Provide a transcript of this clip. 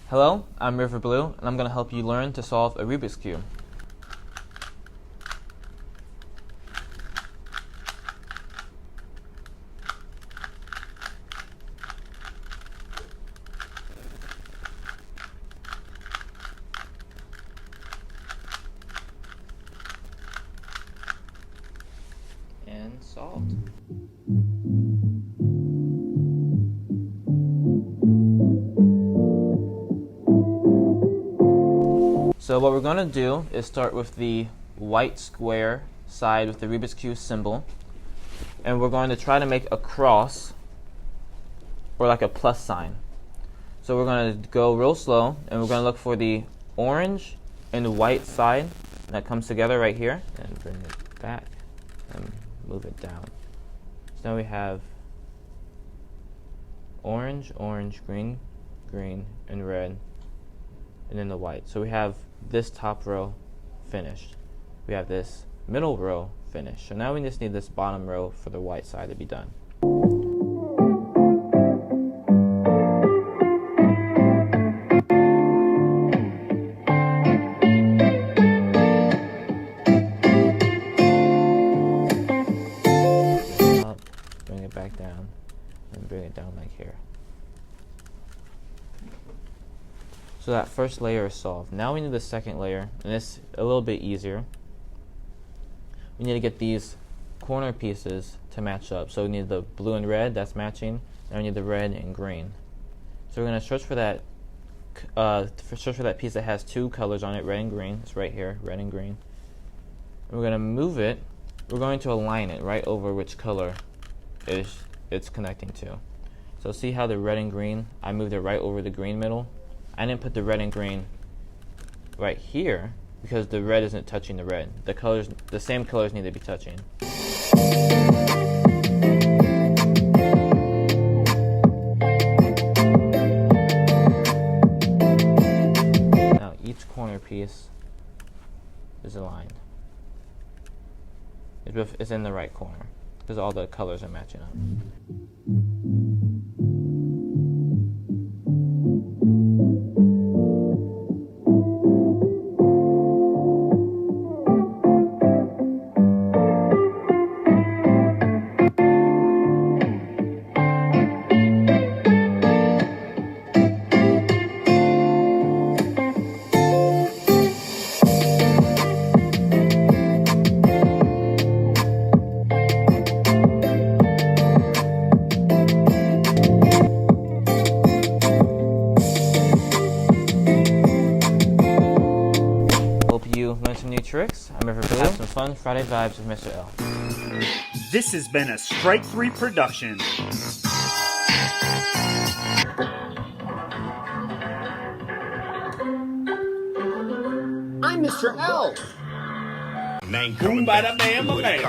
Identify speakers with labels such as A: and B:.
A: Hello, I'm River Blue, and I'm going to help you learn to solve a Rubik's Cube. And solved. So what we're going to do is start with the white square side with the Rubik's Cube symbol, and we're going to try to make a cross or like a plus sign. So we're going to go real slow, and we're going to look for the orange and the white side that comes together right here, and bring it back and move it down. So now we have orange, orange, green, green, and red, and then the white. So we have this top row finished. We have this middle row finished. So now we just need this bottom row for the white side to be done. Up, bring it back down, and bring it down like here. So that first layer is solved. Now we need the second layer, and it's a little bit easier. We need to get these corner pieces to match up. So we need the blue and red, that's matching, and we need the red and green. So we're going to search for that piece that has two colors on it, red and green. It's right here, red and green. And we're going to move it. We're going to align it right over which color it's connecting to. So see how the red and green, I moved it right over the green middle. I didn't put the red and green right here because the red isn't touching the red. The same colors need to be touching. Now each corner piece is aligned. It's in the right corner because all the colors are matching up. Hope you learned some new tricks. I'm River Blue. Have some fun Friday vibes with Mr. L.
B: This has been a Strike 3 production.
C: I'm Mr. L.
D: Boom, bada, bam, bam.